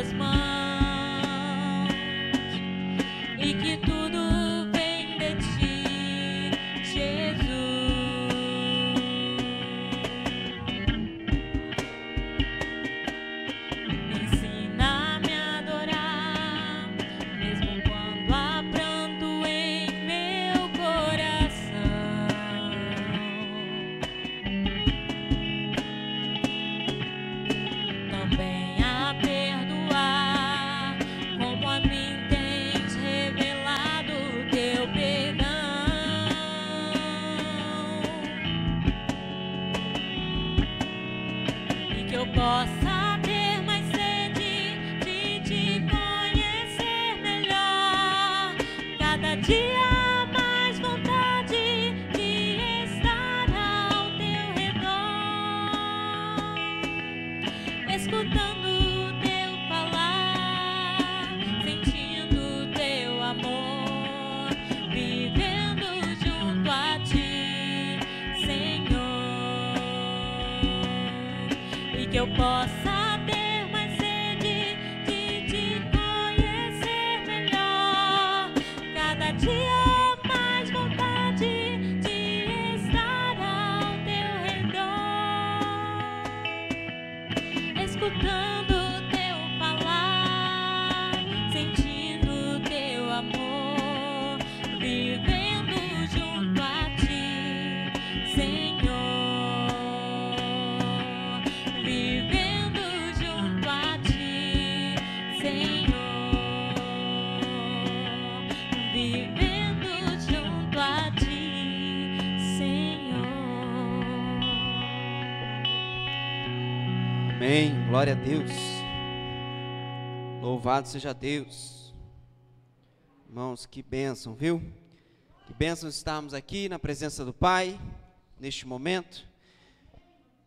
tuas mãos e que tudo vem de ti, Jesus. Ensina-me a adorar, mesmo quando há pranto em meu coração. Também a perdoar, como a mim tens revelado o teu perdão. E que eu possa ter mais sede de te conhecer melhor, cada dia mais vontade de estar ao teu redor, escutando o teu falar, sentindo o teu amor, vivendo junto a ti, Senhor. E que eu possa ter mais sede de te conhecer melhor, cada dia mais vontade de estar ao teu redor, escutando o teu falar, sentindo o teu amor, vivendo junto a ti, Senhor. Vivendo junto a ti, Senhor. Vivendo junto a ti, Senhor. Amém, glória a Deus, louvado seja Deus. Irmãos, que bênção, viu? Que bênção estarmos aqui na presença do Pai, neste momento,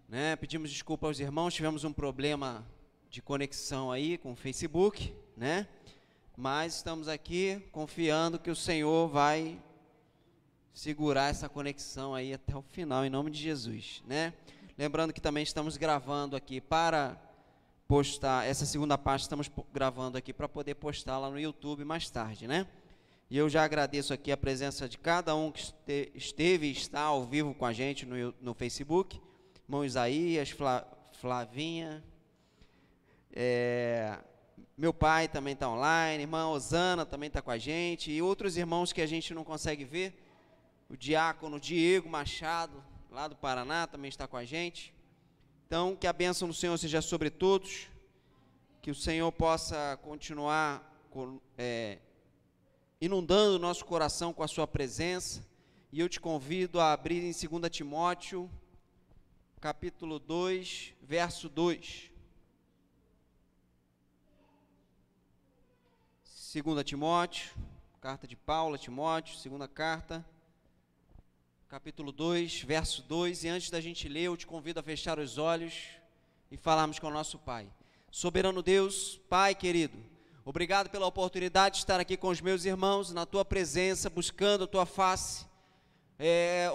né? Pedimos desculpa aos irmãos, tivemos um problema de conexão aí com o Facebook, né? Mas estamos aqui confiando que o Senhor vai segurar essa conexão aí até o final, em nome de Jesus, né? Lembrando que também estamos gravando aqui para postar, essa segunda parte estamos gravando aqui para poder postar lá no YouTube mais tarde, né? E eu já agradeço aqui a presença de cada um que esteve e está ao vivo com a gente no Facebook, irmão Isaías, Flavinha, meu pai também está online, irmã Osana também está com a gente, e outros irmãos que a gente não consegue ver, o diácono Diego Machado, lá do Paraná, também está com a gente. Então, que a bênção do Senhor seja sobre todos, que o Senhor possa continuar inundando o nosso coração com a sua presença, e eu te convido a abrir em 2 Timóteo, capítulo 2, verso 2. 2 Timóteo, carta de Paulo a Timóteo, segunda carta, capítulo 2, verso 2, e antes da gente ler, eu te convido a fechar os olhos e falarmos com o nosso Pai. Soberano Deus, Pai querido, obrigado pela oportunidade de estar aqui com os meus irmãos, na Tua presença, buscando a Tua face,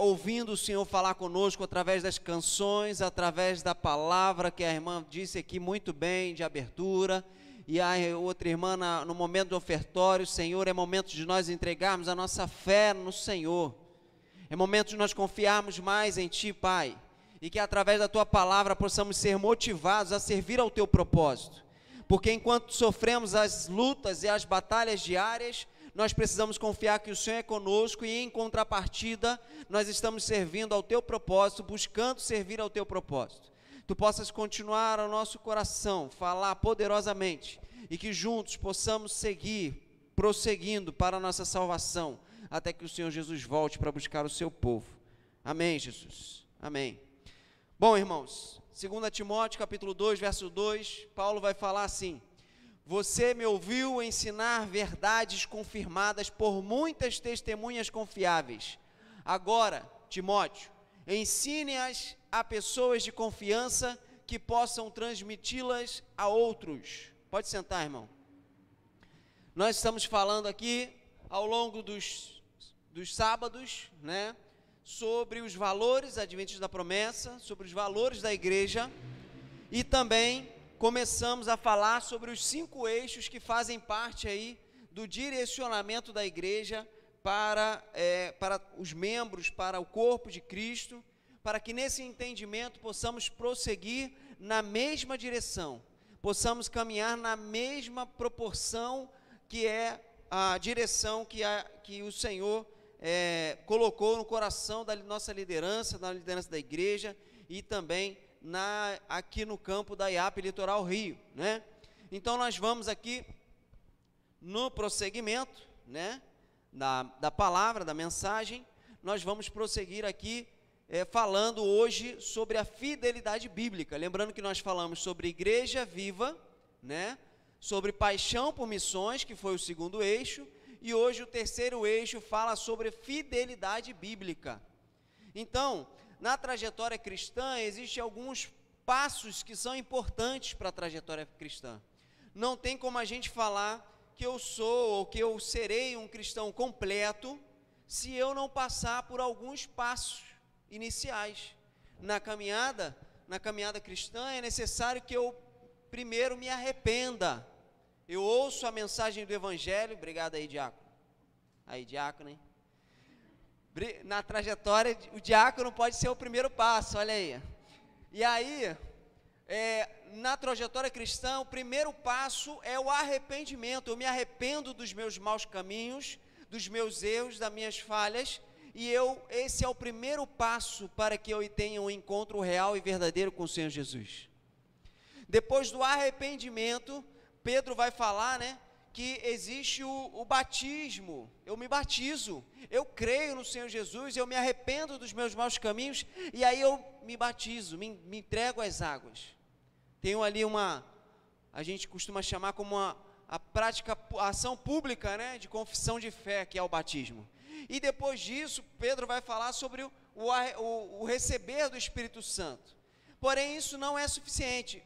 ouvindo o Senhor falar conosco através das canções, através da palavra que a irmã disse aqui muito bem, de abertura, e a outra irmã no momento do ofertório. Senhor, é momento de nós entregarmos a nossa fé no Senhor, é momento de nós confiarmos mais em Ti, Pai, e que através da Tua palavra possamos ser motivados a servir ao Teu propósito, porque enquanto sofremos as lutas e as batalhas diárias, nós precisamos confiar que o Senhor é conosco, e em contrapartida, nós estamos servindo ao Teu propósito, buscando servir ao Teu propósito. Tu possas continuar ao nosso coração, falar poderosamente, e que juntos possamos seguir, prosseguindo para a nossa salvação, até que o Senhor Jesus volte para buscar o seu povo. Amém, Jesus. Amém. Bom, irmãos, 2 Timóteo, capítulo 2, verso 2, Paulo vai falar assim: você me ouviu ensinar verdades confirmadas por muitas testemunhas confiáveis. Agora, Timóteo, ensine-as a pessoas de confiança que possam transmiti-las a outros. Pode sentar, irmão. Nós estamos falando aqui, ao longo dos sábados, né, sobre os valores adventistas da promessa, sobre os valores da igreja, e também começamos a falar sobre os 5 eixos que fazem parte aí do direcionamento da igreja para os membros, para o corpo de Cristo, para que nesse entendimento possamos prosseguir na mesma direção, possamos caminhar na mesma proporção que é a direção que o Senhor colocou no coração da nossa liderança, da liderança da igreja e também aqui no campo da IAP Litoral Rio, né? Então nós vamos aqui no prosseguimento, né, da palavra, da mensagem, nós vamos prosseguir aqui falando hoje sobre a fidelidade bíblica. Lembrando que nós falamos sobre igreja viva, né, sobre paixão por missões, que foi o 2º eixo, e hoje o 3º eixo fala sobre fidelidade bíblica. Então, na trajetória cristã, existem alguns passos que são importantes para a trajetória cristã. Não tem como a gente falar que eu sou ou que eu serei um cristão completo se eu não passar por alguns passos iniciais. Na caminhada cristã é necessário que eu primeiro me arrependa. Eu ouço a mensagem do Evangelho, obrigado aí, diácono. Aí, diácono, hein? Na trajetória, o diácono pode ser o primeiro passo, olha aí. E aí, na trajetória cristã, o primeiro passo é o arrependimento. Eu me arrependo dos meus maus caminhos, dos meus erros, das minhas falhas, e esse é o primeiro passo para que eu tenha um encontro real e verdadeiro com o Senhor Jesus. Depois do arrependimento, Pedro vai falar, né, que existe o batismo. Eu me batizo, eu creio no Senhor Jesus, eu me arrependo dos meus maus caminhos, e aí eu me batizo, me entrego às águas. Tenho ali a gente costuma chamar como a ação pública, né, de confissão de fé, que é o batismo. E depois disso, Pedro vai falar sobre o receber do Espírito Santo. Porém, isso não é suficiente.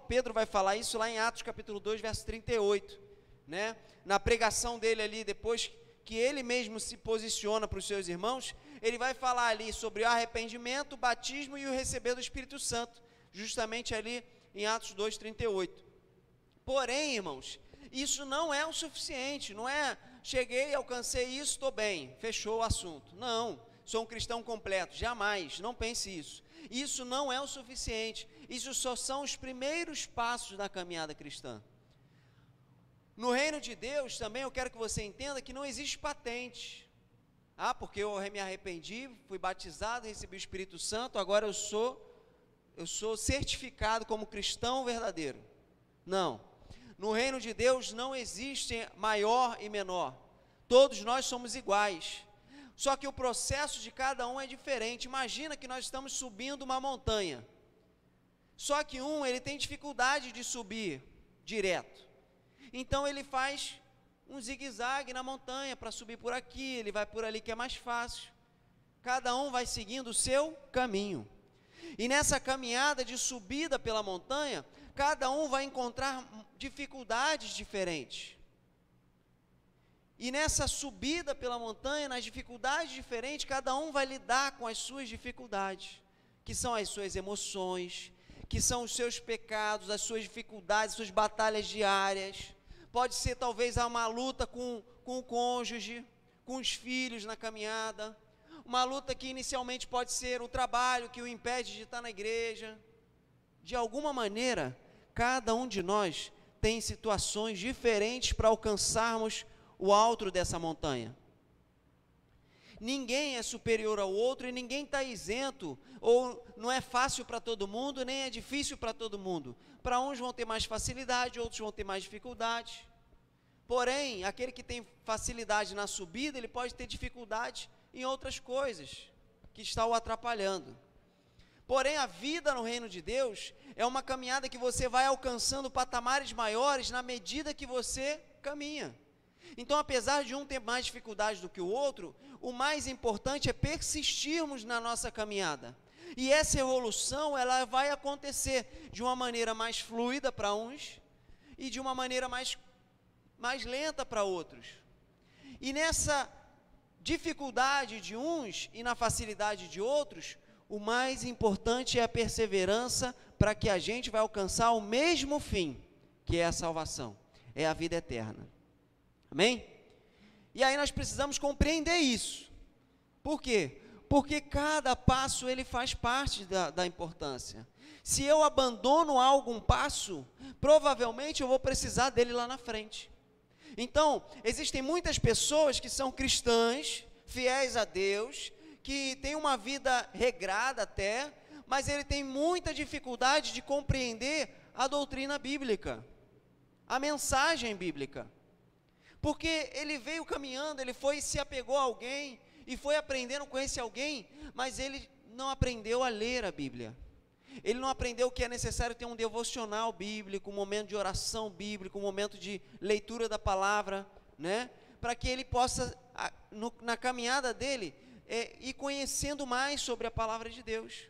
Pedro vai falar isso lá em Atos capítulo 2, verso 38, né? Na pregação dele ali, depois que ele mesmo se posiciona para os seus irmãos, ele vai falar ali sobre o arrependimento, o batismo e o receber do Espírito Santo, justamente ali em Atos 2, 38. Porém, irmãos, isso não é o suficiente, não é cheguei, alcancei isso, estou bem, fechou o assunto. Não, sou um cristão completo, jamais, não pense isso. Isso não é o suficiente, isso só são os primeiros passos da caminhada cristã. No reino de Deus também eu quero que você entenda que não existe patente. Porque eu me arrependi, fui batizado, recebi o Espírito Santo, agora eu sou certificado como cristão verdadeiro. Não, no reino de Deus não existe maior e menor, todos nós somos iguais. Só que o processo de cada um é diferente. Imagina que nós estamos subindo uma montanha. Só que ele tem dificuldade de subir direto. Então ele faz um zigue-zague na montanha para subir por aqui, ele vai por ali que é mais fácil. Cada um vai seguindo o seu caminho. E nessa caminhada de subida pela montanha, cada um vai encontrar dificuldades diferentes. E nessa subida pela montanha, nas dificuldades diferentes, cada um vai lidar com as suas dificuldades, que são as suas emoções, que são os seus pecados, as suas dificuldades, as suas batalhas diárias. Pode ser talvez uma luta com o cônjuge, com os filhos na caminhada, uma luta que inicialmente pode ser o trabalho que o impede de estar na igreja. De alguma maneira, cada um de nós tem situações diferentes para alcançarmos o alto dessa montanha. Ninguém é superior ao outro e ninguém está isento, ou não é fácil para todo mundo, nem é difícil para todo mundo. Para uns vão ter mais facilidade, outros vão ter mais dificuldade. Porém, aquele que tem facilidade na subida, ele pode ter dificuldade em outras coisas que estão o atrapalhando. Porém, a vida no reino de Deus é uma caminhada que você vai alcançando patamares maiores na medida que você caminha. Então, apesar de um ter mais dificuldade do que o outro, o mais importante é persistirmos na nossa caminhada. E essa evolução, ela vai acontecer de uma maneira mais fluida para uns e de uma maneira mais lenta para outros. E nessa dificuldade de uns e na facilidade de outros, o mais importante é a perseverança para que a gente vai alcançar o mesmo fim, que é a salvação, é a vida eterna. Amém? E aí nós precisamos compreender isso. Por quê? Porque cada passo ele faz parte da importância. Se eu abandono algum passo, provavelmente eu vou precisar dele lá na frente. Então, existem muitas pessoas que são cristãs, fiéis a Deus, que têm uma vida regrada até, mas ele tem muita dificuldade de compreender a doutrina bíblica, a mensagem bíblica. Porque ele veio caminhando, ele foi e se apegou a alguém, e foi aprendendo com esse alguém, mas ele não aprendeu a ler a Bíblia. Ele não aprendeu que é necessário ter um devocional bíblico, um momento de oração bíblica, um momento de leitura da palavra, né? Para que ele possa, na caminhada dele, ir conhecendo mais sobre a palavra de Deus.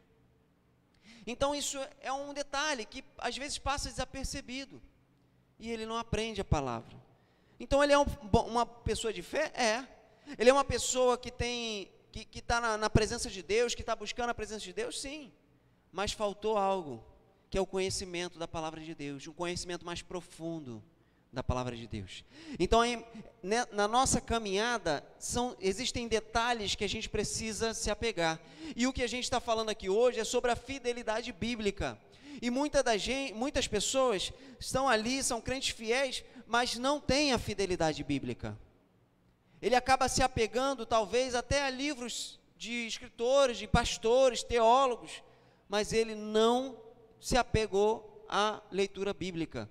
Então isso é um detalhe que às vezes passa desapercebido, e ele não aprende a palavra. Então ele é uma pessoa de fé? Ele é uma pessoa que está na presença de Deus, que está buscando a presença de Deus? Sim. Mas faltou algo, que é o conhecimento da palavra de Deus, um conhecimento mais profundo da palavra de Deus. Então, na nossa caminhada, existem detalhes que a gente precisa se apegar. E o que a gente está falando aqui hoje é sobre a fidelidade bíblica. E muitas pessoas estão ali, são crentes fiéis, mas não têm a fidelidade bíblica. Ele acaba se apegando, talvez, até a livros de escritores, de pastores, teólogos, mas ele não se apegou à leitura bíblica,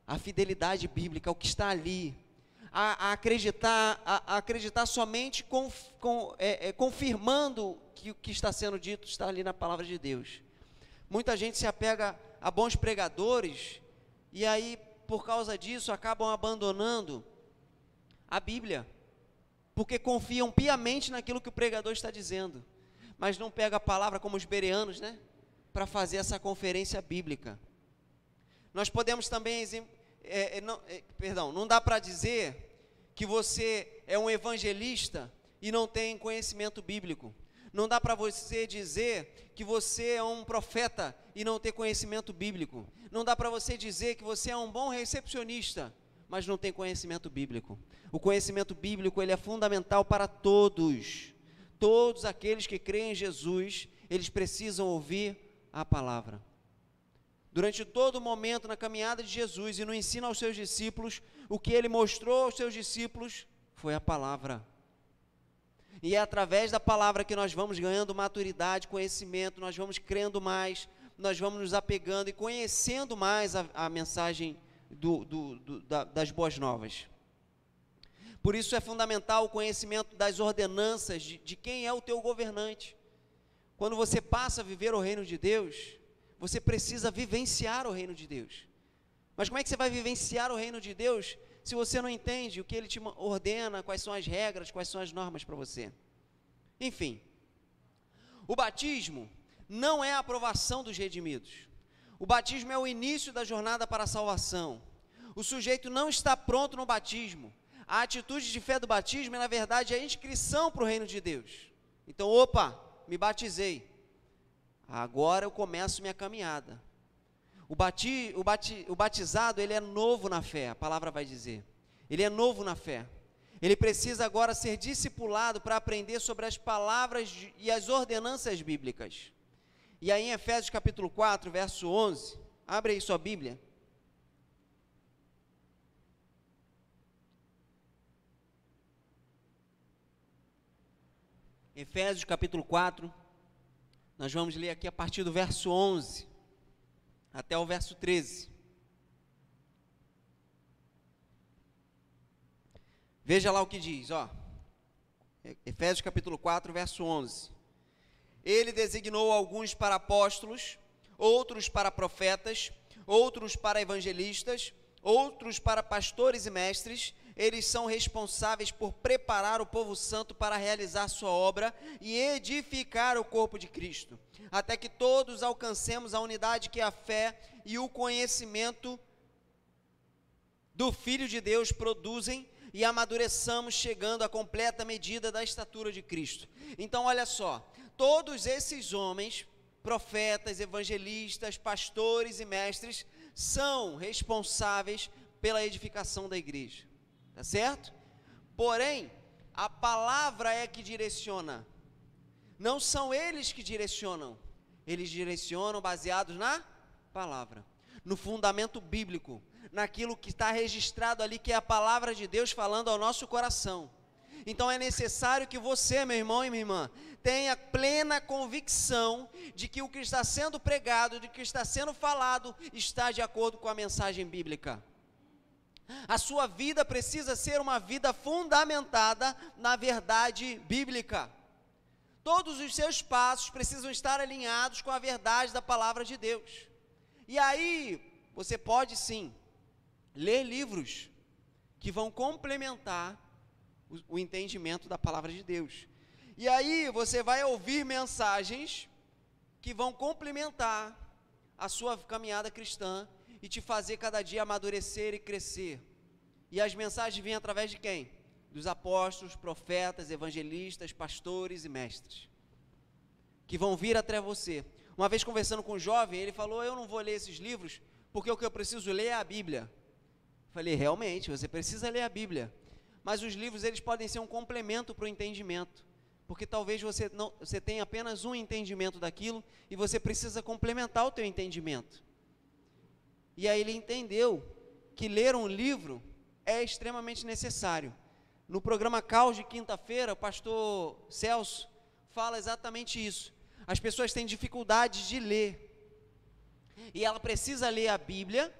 à fidelidade bíblica, ao que está ali, a acreditar somente confirmando que o que está sendo dito está ali na palavra de Deus. Muita gente se apega a bons pregadores, e aí, por causa disso, acabam abandonando a Bíblia, porque confiam piamente naquilo que o pregador está dizendo, mas não pega a palavra como os bereanos, né, para fazer essa conferência bíblica. Nós podemos também, não dá para dizer que você é um evangelista e não tem conhecimento bíblico. Não dá para você dizer que você é um profeta e não ter conhecimento bíblico. Não dá para você dizer que você é um bom recepcionista, mas não tem conhecimento bíblico. O conhecimento bíblico, ele é fundamental para todos. Todos aqueles que creem em Jesus, eles precisam ouvir a palavra. Durante todo o momento na caminhada de Jesus e no ensino aos seus discípulos, o que ele mostrou aos seus discípulos foi a palavra. E é através da palavra que nós vamos ganhando maturidade, conhecimento, nós vamos crendo mais, nós vamos nos apegando e conhecendo mais a mensagem das boas novas. Por isso é fundamental o conhecimento das ordenanças de quem é o teu governante. Quando você passa a viver o reino de Deus, você precisa vivenciar o reino de Deus. Mas como é que você vai vivenciar o reino de Deus se você não entende o que ele te ordena, quais são as regras, quais são as normas para você? Enfim, o batismo não é a aprovação dos redimidos. O batismo é o início da jornada para a salvação. O sujeito não está pronto no batismo. A atitude de fé do batismo, na verdade, é a inscrição para o reino de Deus. Então, me batizei. Agora eu começo minha caminhada. O batizado, ele é novo na fé, a palavra vai dizer. Ele é novo na fé. Ele precisa agora ser discipulado para aprender sobre as palavras e as ordenanças bíblicas. E aí em Efésios capítulo 4, verso 11, abre aí sua Bíblia. Efésios capítulo 4, nós vamos ler aqui a partir do verso 11 até o verso 13. Veja lá o que diz, Efésios capítulo 4, verso 11. Ele designou alguns para apóstolos, outros para profetas, outros para evangelistas, outros para pastores e mestres. Eles são responsáveis por preparar o povo santo para realizar sua obra e edificar o corpo de Cristo, até que todos alcancemos a unidade que a fé e o conhecimento do Filho de Deus produzem e amadureçamos, chegando à completa medida da estatura de Cristo. Então, olha só, Todos esses homens, profetas, evangelistas, pastores e mestres, são responsáveis pela edificação da igreja, tá certo? Porém, a palavra é que direciona, não são eles que direcionam, eles direcionam baseados na palavra, no fundamento bíblico, naquilo que está registrado ali, que é a palavra de Deus falando ao nosso coração. Então é necessário que você, meu irmão e minha irmã, tenha plena convicção de que o que está sendo pregado, de que está sendo falado, está de acordo com a mensagem bíblica. A sua vida precisa ser uma vida fundamentada na verdade bíblica. Todos os seus passos precisam estar alinhados com a verdade da palavra de Deus. E aí, você pode sim ler livros que vão complementar o entendimento da palavra de Deus. E aí você vai ouvir mensagens que vão complementar a sua caminhada cristã e te fazer cada dia amadurecer e crescer. E as mensagens vêm através de quem? Dos apóstolos, profetas, evangelistas, pastores e mestres, que vão vir até você. Uma vez conversando com um jovem, ele falou: eu não vou ler esses livros, porque o que eu preciso ler é a Bíblia. Falei: realmente, você precisa ler a Bíblia, mas os livros eles podem ser um complemento para o entendimento, porque talvez você tenha apenas um entendimento daquilo, e você precisa complementar o teu entendimento. E aí ele entendeu que ler um livro é extremamente necessário. No programa Caos de quinta-feira, o pastor Celso fala exatamente isso. As pessoas têm dificuldade de ler, e ela precisa ler a Bíblia,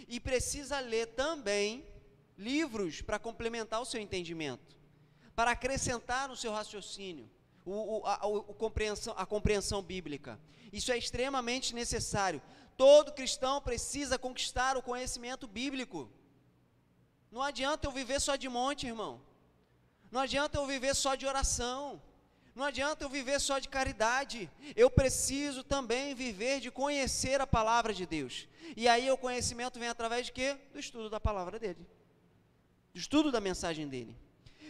e precisa ler também livros para complementar o seu entendimento, para acrescentar no seu raciocínio a compreensão bíblica. Isso é extremamente necessário. Todo cristão precisa conquistar o conhecimento bíblico. Não adianta eu viver só de monte, irmão. Não adianta eu viver só de oração. Não adianta eu viver só de caridade. Eu preciso também viver de conhecer a palavra de Deus. E aí o conhecimento vem através de quê? Do estudo da palavra dele, do estudo da mensagem dele.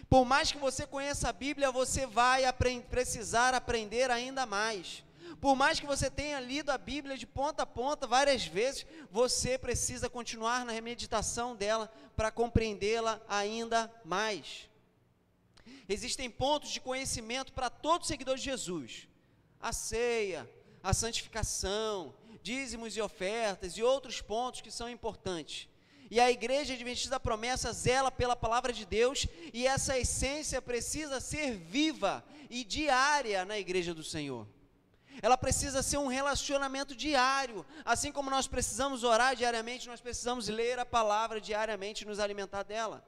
Por mais que você conheça a Bíblia, você vai precisar aprender ainda mais. Por mais que você tenha lido a Bíblia de ponta a ponta várias vezes, você precisa continuar na meditação dela para compreendê-la ainda mais. Existem pontos de conhecimento para todo seguidor de Jesus: a ceia, a santificação, dízimos e ofertas e outros pontos que são importantes. E a Igreja Adventista da Promessa zela pela palavra de Deus, e essa essência precisa ser viva e diária na Igreja do Senhor. Ela precisa ser um relacionamento diário. Assim como nós precisamos orar diariamente, nós precisamos ler a palavra diariamente e nos alimentar dela.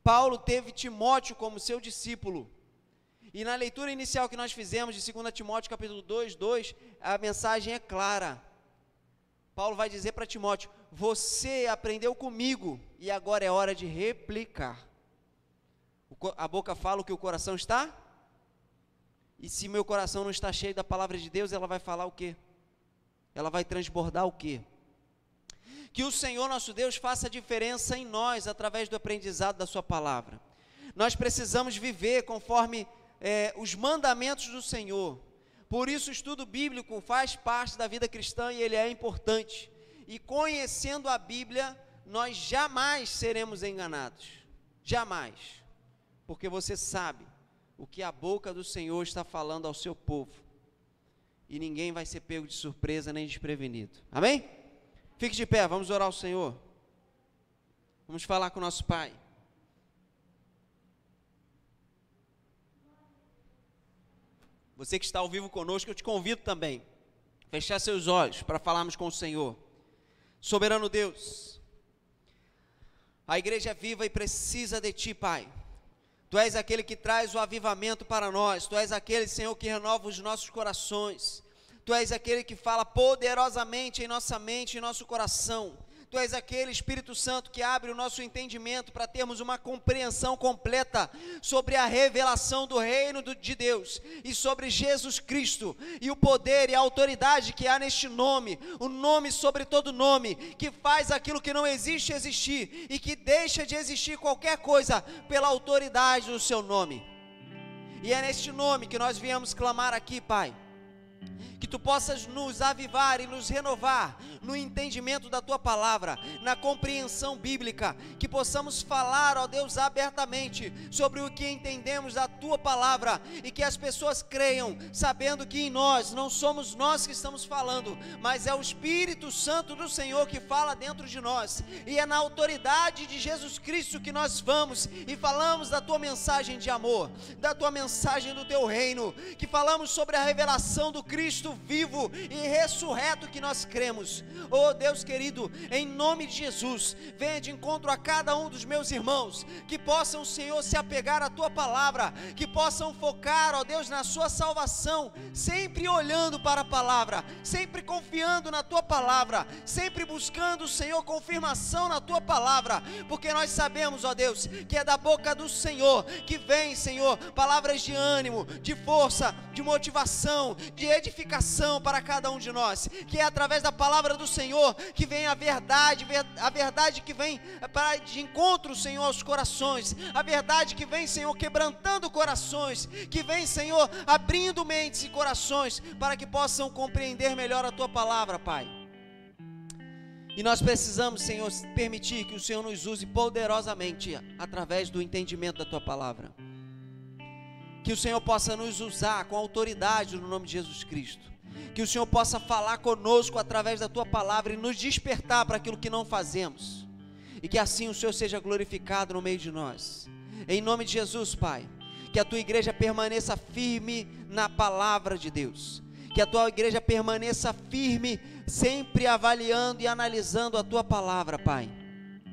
Paulo teve Timóteo como seu discípulo, e na leitura inicial que nós fizemos de 2 Timóteo capítulo 2, a mensagem é clara. Paulo vai dizer para Timóteo: você aprendeu comigo, e agora é hora de replicar. A boca fala o que o coração está, e se meu coração não está cheio da palavra de Deus, ela vai falar o quê? Ela vai transbordar o quê? Que o Senhor nosso Deus faça a diferença em nós, através do aprendizado da sua palavra. Nós precisamos viver conforme os mandamentos do Senhor. Por isso o estudo bíblico faz parte da vida cristã, e ele é importante. E conhecendo a Bíblia, nós jamais seremos enganados. Jamais. Porque você sabe o que a boca do Senhor está falando ao seu povo. E ninguém vai ser pego de surpresa nem desprevenido. Amém? Fique de pé, vamos orar ao Senhor. Vamos falar com o nosso Pai. Você que está ao vivo conosco, eu te convido também a fechar seus olhos para falarmos com o Senhor. Soberano Deus, a igreja é viva e precisa de Ti, Pai. Tu és aquele que traz o avivamento para nós. Tu és aquele, Senhor, que renova os nossos corações. Tu és aquele que fala poderosamente em nossa mente e em nosso coração. Tu és aquele Espírito Santo que abre o nosso entendimento para termos uma compreensão completa sobre a revelação do reino de Deus e sobre Jesus Cristo e o poder e a autoridade que há neste nome, o nome sobre todo nome, que faz aquilo que não existe existir e que deixa de existir qualquer coisa pela autoridade do seu nome. E é neste nome que nós viemos clamar aqui, Pai. Que Tu possas nos avivar e nos renovar no entendimento da Tua palavra, na compreensão bíblica, que possamos falar, ó Deus, abertamente sobre o que entendemos da Tua palavra, e que as pessoas creiam, sabendo que em nós, não somos nós que estamos falando, mas é o Espírito Santo do Senhor que fala dentro de nós, e é na autoridade de Jesus Cristo que nós vamos e falamos da Tua mensagem de amor, da Tua mensagem do Teu reino, que falamos sobre a revelação do Cristo vivo e ressurreto que nós cremos. Oh Deus querido, em nome de Jesus, venha de encontro a cada um dos meus irmãos, que possam, Senhor, se apegar à Tua palavra, que possam focar, ó Deus, na sua salvação, sempre olhando para a palavra, sempre confiando na Tua palavra, sempre buscando, Senhor, confirmação na Tua palavra, porque nós sabemos, ó Deus, que é da boca do Senhor que vem, Senhor, palavras de ânimo, de força, de motivação, de edificação para cada um de nós, que é através da palavra do Senhor que vem a verdade que vem para de encontro, Senhor, aos corações, a verdade que vem, Senhor, quebrantando corações, que vem, Senhor, abrindo mentes e corações, para que possam compreender melhor a Tua palavra, Pai. E nós precisamos, Senhor, permitir que o Senhor nos use poderosamente através do entendimento da Tua palavra. Que o Senhor possa nos usar com autoridade no nome de Jesus Cristo. Que o Senhor possa falar conosco através da Tua palavra e nos despertar para aquilo que não fazemos. E que assim o Senhor seja glorificado no meio de nós. Em nome de Jesus, Pai. Que a Tua igreja permaneça firme na palavra de Deus. Que a Tua igreja permaneça firme, sempre avaliando e analisando a Tua palavra, Pai.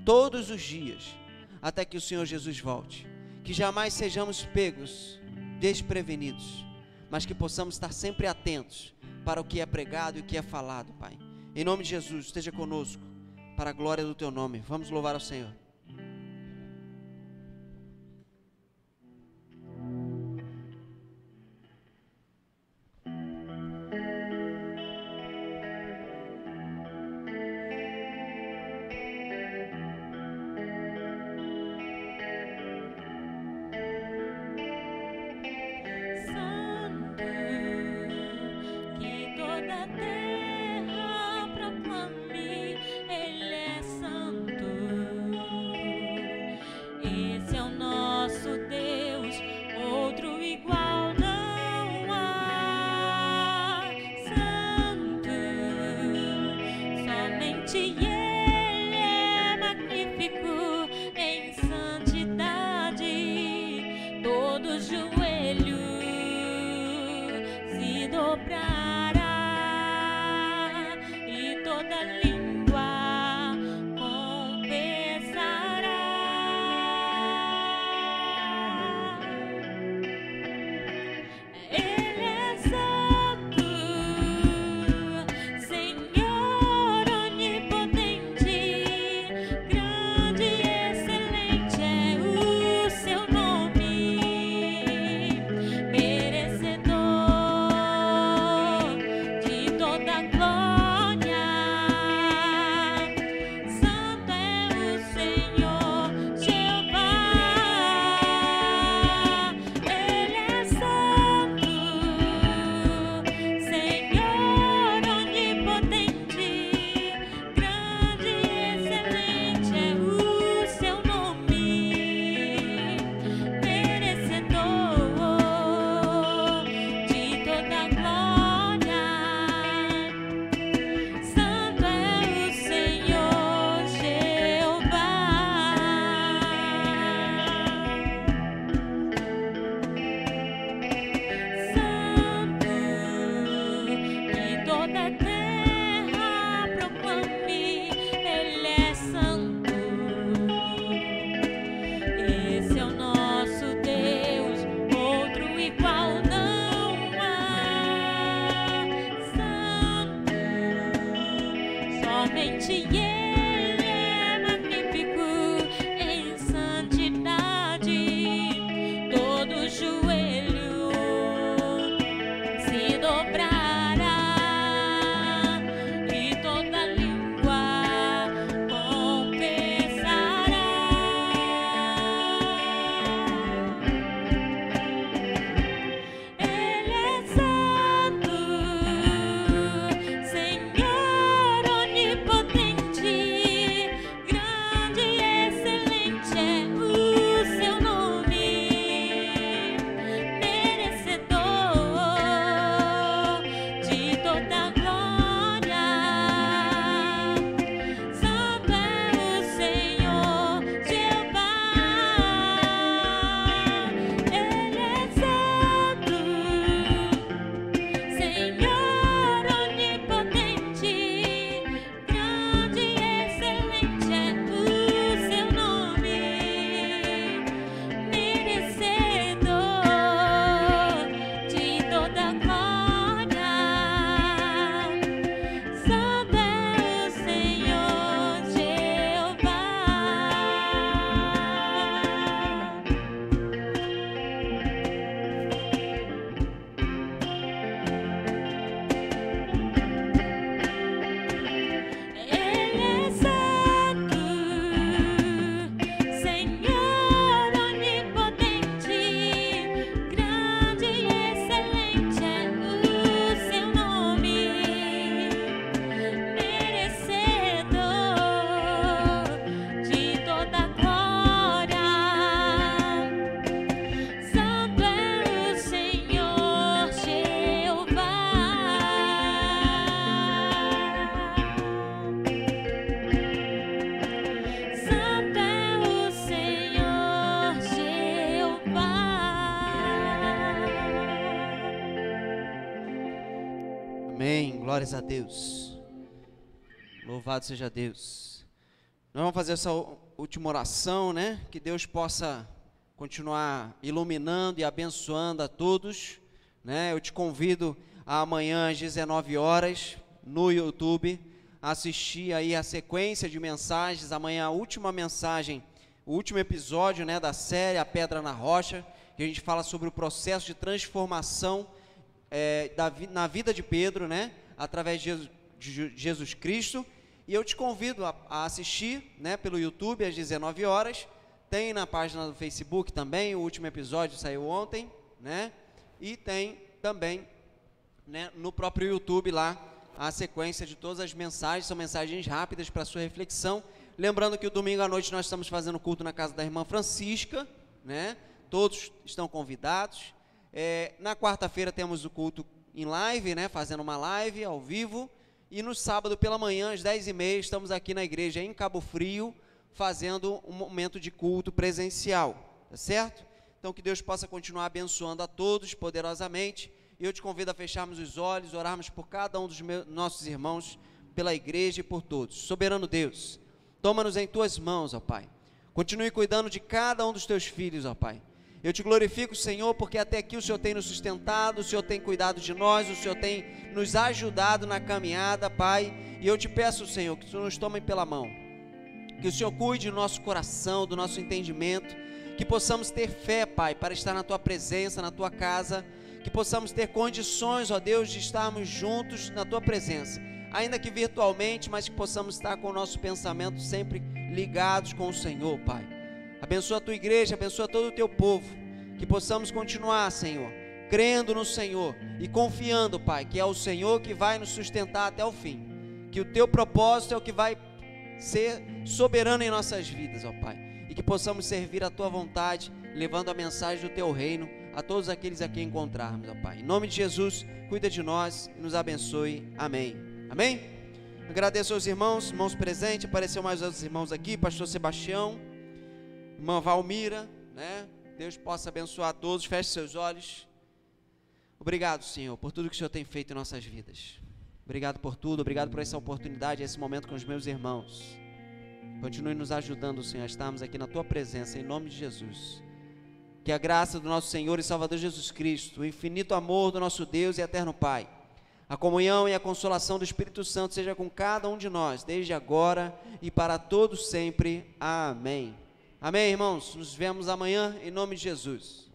Todos os dias, até que o Senhor Jesus volte. Que jamais sejamos pegos desprevenidos, mas que possamos estar sempre atentos para o que é pregado e o que é falado, Pai. Em nome de Jesus, esteja conosco, para a glória do Teu nome. Vamos louvar ao Senhor. Terra proclame, Ele é santo. Glórias a Deus. Louvado seja Deus. Nós vamos fazer essa última oração, né? Que Deus possa continuar iluminando e abençoando a todos, né? Eu te convido a amanhã às 19 horas no YouTube a assistir aí a sequência de mensagens. Amanhã a última mensagem, o último episódio, né, da série A Pedra na Rocha, que a gente fala sobre o processo de transformação na vida de Pedro, né, através de Jesus Cristo. E eu te convido a assistir, né, pelo YouTube às 19 horas. Tem na página do Facebook também, o último episódio saiu ontem, né? E tem também, né, no próprio YouTube lá a sequência de todas as mensagens. São mensagens rápidas para sua reflexão. Lembrando que o domingo à noite nós estamos fazendo culto na casa da irmã Francisca, né? Todos estão convidados. Na quarta-feira temos o culto em live, né? Fazendo uma live ao vivo. E no sábado pela manhã, às 10h30, estamos aqui na igreja em Cabo Frio, fazendo um momento de culto presencial, tá certo? Então que Deus possa continuar abençoando a todos poderosamente. E eu te convido a fecharmos os olhos, orarmos por cada um dos nossos irmãos, pela igreja e por todos. Soberano Deus, toma-nos em tuas mãos, ó Pai. Continue cuidando de cada um dos teus filhos, ó Pai. Eu te glorifico, Senhor, porque até aqui o Senhor tem nos sustentado, o Senhor tem cuidado de nós, o Senhor tem nos ajudado na caminhada, Pai. E eu te peço, Senhor, que o Senhor nos tome pela mão, que o Senhor cuide do nosso coração, do nosso entendimento, que possamos ter fé, Pai, para estar na Tua presença, na Tua casa, que possamos ter condições, ó Deus, de estarmos juntos na Tua presença, ainda que virtualmente, mas que possamos estar com o nosso pensamento sempre ligados com o Senhor, Pai. Abençoa a Tua igreja, abençoa todo o Teu povo, que possamos continuar, Senhor, crendo no Senhor e confiando, Pai, que é o Senhor que vai nos sustentar até o fim, que o Teu propósito é o que vai ser soberano em nossas vidas, ó Pai, e que possamos servir a Tua vontade, levando a mensagem do Teu reino a todos aqueles a quem encontrarmos, ó Pai. Em nome de Jesus, cuida de nós e nos abençoe. Amém. Amém? Agradeço aos irmãos presentes. Apareceu mais outros irmãos aqui, pastor Sebastião, irmã Valmira, né? Deus possa abençoar a todos. Feche seus olhos. Obrigado, Senhor, por tudo que o Senhor tem feito em nossas vidas. Obrigado por tudo, obrigado por essa oportunidade, esse momento com os meus irmãos. Continue nos ajudando, Senhor, a estarmos aqui na Tua presença, em nome de Jesus. Que a graça do nosso Senhor e Salvador Jesus Cristo, o infinito amor do nosso Deus e eterno Pai, a comunhão e a consolação do Espírito Santo seja com cada um de nós, desde agora e para todos sempre. Amém. Amém, irmãos? Nos vemos amanhã, em nome de Jesus.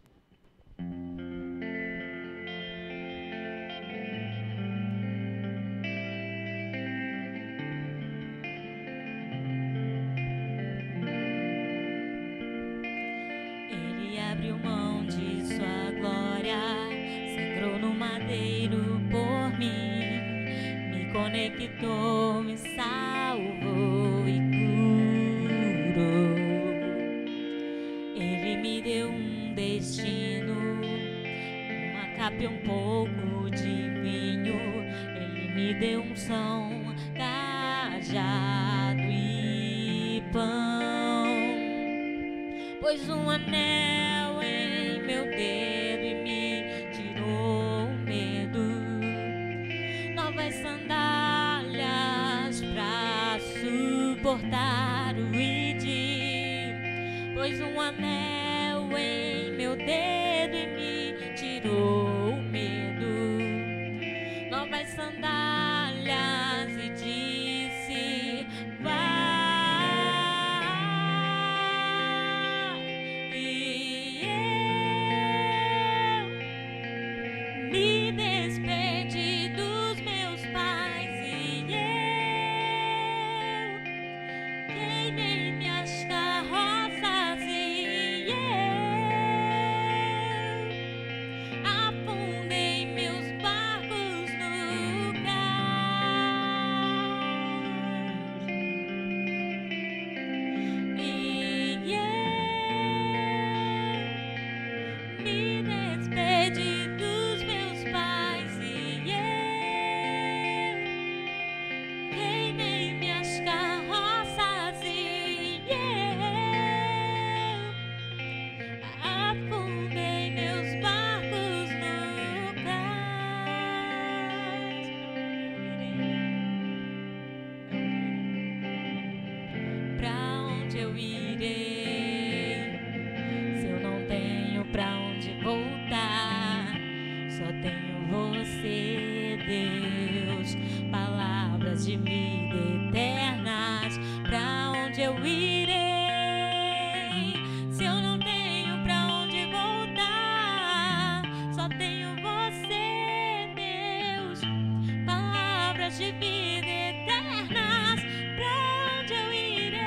Ele abriu mão de sua glória, sangrou no madeiro por mim, me conectou, me salvou e curou. Ele me deu um destino, uma capa e um pouco de vinho. Ele me deu unção, cajado e pão. Pôs um anel em meu dedo e me tirou o medo. Novas sandálias pra suportar o pôs um anel em meu dedo e me tirou o medo. Novas sandálias e disse: vai. E eu me despedi dos meus pais e eu queimei minhas carroças e eu irei? Se eu não tenho pra onde voltar, só tenho você, Deus. Palavras de vida eternas, pra onde eu irei? Se eu não tenho pra onde voltar, só tenho você, Deus. Palavras de vida eternas, pra onde eu irei?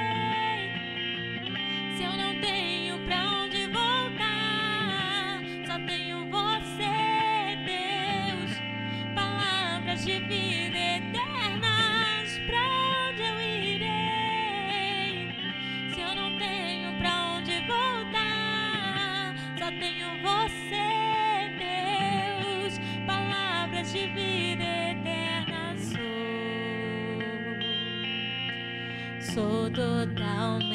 Se eu não tenho pra onde voltar, só tenho você, Deus. Palavras de vida eternas, pra onde eu irei? Se eu não tenho pra onde voltar, só tenho você, Deus. Palavras de vida eterna sou totalmente